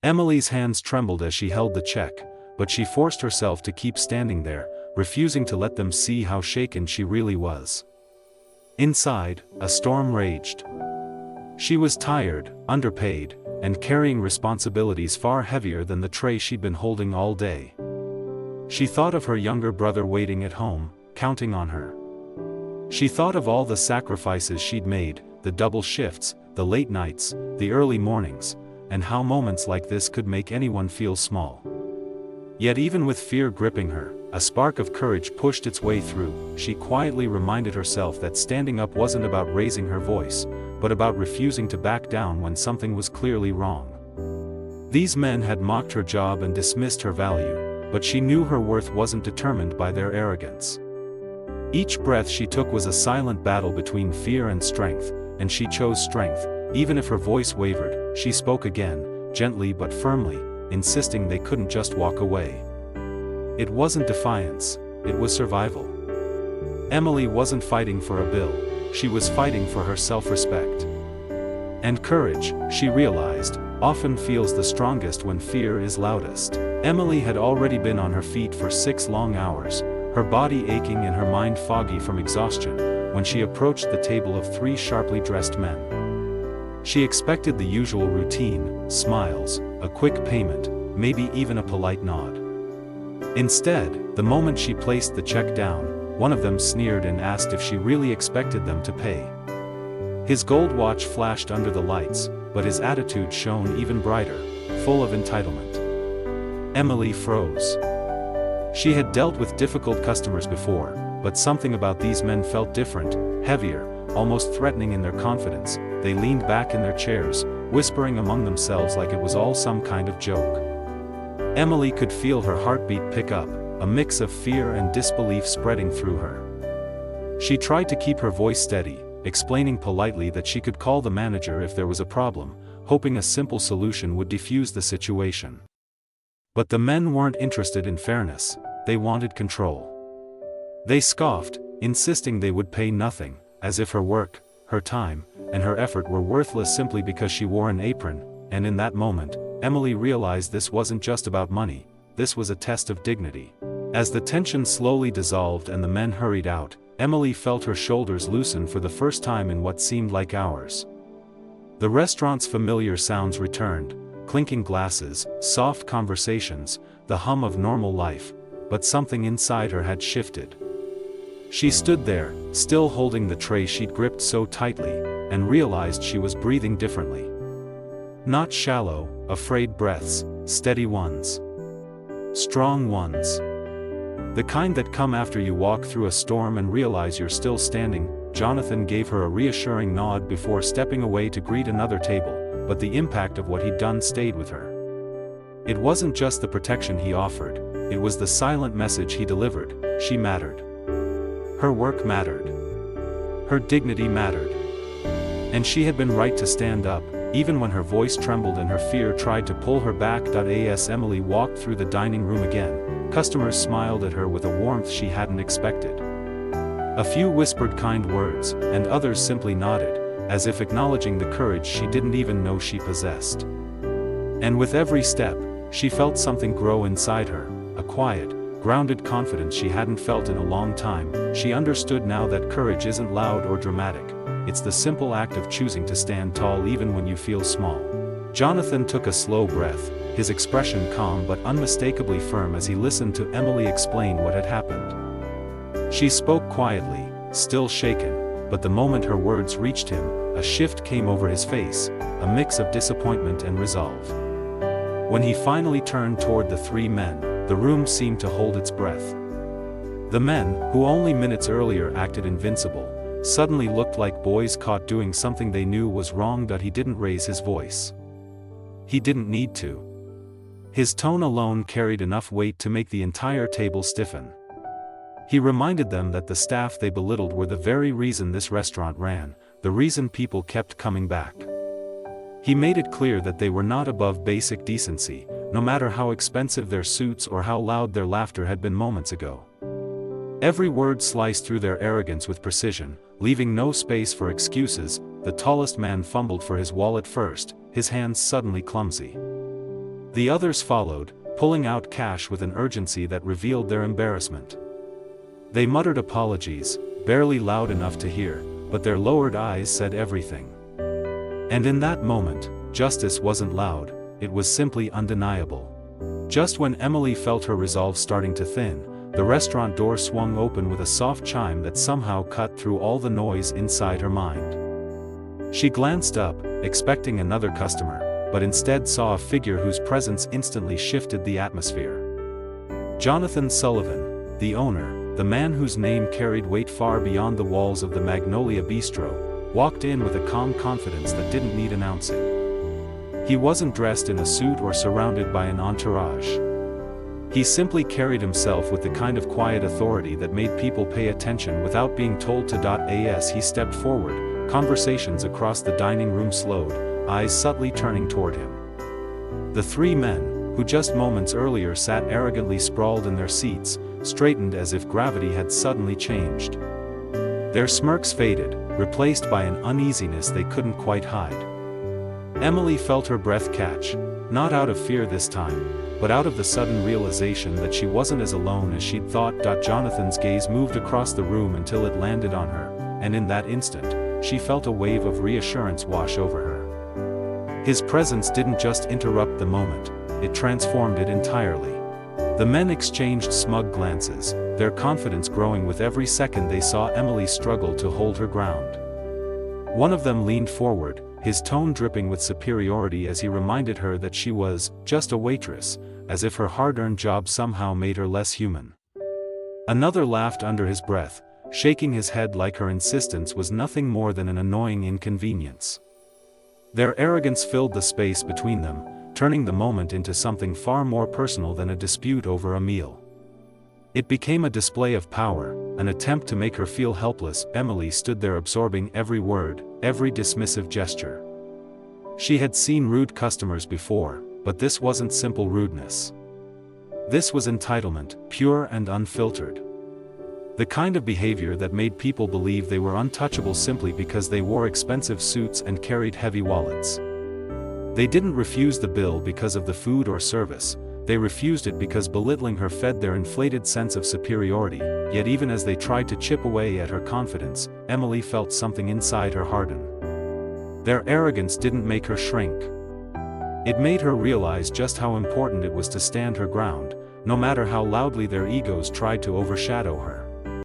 Emily's hands trembled as she held the check, but she forced herself to keep standing there, refusing to let them see how shaken she really was. Inside, a storm raged. She was tired, underpaid, and carrying responsibilities far heavier than the tray she'd been holding all day. She thought of her younger brother waiting at home, counting on her. She thought of all the sacrifices she'd made, the double shifts, the late nights, the early mornings, and how moments like this could make anyone feel small. Yet even with fear gripping her, a spark of courage pushed its way through. She quietly reminded herself that standing up wasn't about raising her voice, but about refusing to back down when something was clearly wrong. These men had mocked her job and dismissed her value, but she knew her worth wasn't determined by their arrogance. Each breath she took was a silent battle between fear and strength, and she chose strength. Even if her voice wavered, she spoke again, gently but firmly, insisting they couldn't just walk away. It wasn't defiance, it was survival. Emily wasn't fighting for a bill, she was fighting for her self-respect. And courage, she realized, often feels the strongest when fear is loudest. Emily had already been on her feet for 6 long hours, her body aching and her mind foggy from exhaustion, when she approached the table of 3 sharply dressed men. She expected the usual routine, smiles, a quick payment, maybe even a polite nod. Instead, the moment she placed the check down, one of them sneered and asked if she really expected them to pay. His gold watch flashed under the lights, but his attitude shone even brighter, full of entitlement. Emily froze. She had dealt with difficult customers before, but something about these men felt different, heavier, almost threatening in their confidence. They leaned back in their chairs, whispering among themselves like it was all some kind of joke. Emily could feel her heartbeat pick up, a mix of fear and disbelief spreading through her. She tried to keep her voice steady, explaining politely that she could call the manager if there was a problem, hoping a simple solution would defuse the situation. But the men weren't interested in fairness, they wanted control. They scoffed, insisting they would pay nothing, as if her work, her time, and her effort were worthless simply because she wore an apron, and in that moment, Emily realized this wasn't just about money, this was a test of dignity. As the tension slowly dissolved and the men hurried out, Emily felt her shoulders loosen for the first time in what seemed like hours. The restaurant's familiar sounds returned, clinking glasses, soft conversations, the hum of normal life, but something inside her had shifted. She stood there, still holding the tray she'd gripped so tightly, and realized she was breathing differently. Not shallow, afraid breaths, steady ones. Strong ones. The kind that come after you walk through a storm and realize you're still standing. Jonathan gave her a reassuring nod before stepping away to greet another table, but the impact of what he'd done stayed with her. It wasn't just the protection he offered, it was the silent message he delivered. She mattered. Her work mattered. Her dignity mattered. And she had been right to stand up, even when her voice trembled and her fear tried to pull her back. As Emily walked through the dining room again, customers smiled at her with a warmth she hadn't expected. A few whispered kind words, and others simply nodded, as if acknowledging the courage she didn't even know she possessed. And with every step, she felt something grow inside her, a quiet, grounded confidence she hadn't felt in a long time. She understood now that courage isn't loud or dramatic, it's the simple act of choosing to stand tall even when you feel small. Jonathan took a slow breath, his expression calm but unmistakably firm as he listened to Emily explain what had happened. She spoke quietly, still shaken, but the moment her words reached him, a shift came over his face, a mix of disappointment and resolve. When he finally turned toward the 3 men, the room seemed to hold its breath. The men, who only minutes earlier acted invincible, suddenly looked like boys caught doing something they knew was wrong. He didn't raise his voice. He didn't need to. His tone alone carried enough weight to make the entire table stiffen. He reminded them that the staff they belittled were the very reason this restaurant ran, the reason people kept coming back. He made it clear that they were not above basic decency, no matter how expensive their suits or how loud their laughter had been moments ago. Every word sliced through their arrogance with precision, leaving no space for excuses. The tallest man fumbled for his wallet first, his hands suddenly clumsy. The others followed, pulling out cash with an urgency that revealed their embarrassment. They muttered apologies, barely loud enough to hear, but their lowered eyes said everything. And in that moment, justice wasn't loud, it was simply undeniable. Just when Emily felt her resolve starting to thin, the restaurant door swung open with a soft chime that somehow cut through all the noise inside her mind. She glanced up, expecting another customer, but instead saw a figure whose presence instantly shifted the atmosphere. Jonathan Sullivan, the owner, the man whose name carried weight far beyond the walls of the Magnolia Bistro, walked in with a calm confidence that didn't need announcing. He wasn't dressed in a suit or surrounded by an entourage. He simply carried himself with the kind of quiet authority that made people pay attention without being told to. As he stepped forward, conversations across the dining room slowed, eyes subtly turning toward him. The three men, who just moments earlier sat arrogantly sprawled in their seats, straightened as if gravity had suddenly changed. Their smirks faded, replaced by an uneasiness they couldn't quite hide. Emily felt her breath catch, not out of fear this time, but out of the sudden realization that she wasn't as alone as she'd thought. Jonathan's gaze moved across the room until it landed on her, and in that instant, she felt a wave of reassurance wash over her. His presence didn't just interrupt the moment, it transformed it entirely. The men exchanged smug glances, their confidence growing with every second they saw Emily struggle to hold her ground. One of them leaned forward, his tone dripping with superiority as he reminded her that she was just a waitress, as if her hard-earned job somehow made her less human. Another laughed under his breath, shaking his head like her insistence was nothing more than an annoying inconvenience. Their arrogance filled the space between them, turning the moment into something far more personal than a dispute over a meal. It became a display of power, an attempt to make her feel helpless. Emily stood there absorbing every word, every dismissive gesture. She had seen rude customers before, but this wasn't simple rudeness. This was entitlement, pure and unfiltered. The kind of behavior that made people believe they were untouchable simply because they wore expensive suits and carried heavy wallets. They didn't refuse the bill because of the food or service, they refused it because belittling her fed their inflated sense of superiority. Yet even as they tried to chip away at her confidence, Emily felt something inside her harden. Their arrogance didn't make her shrink. It made her realize just how important it was to stand her ground, no matter how loudly their egos tried to overshadow her.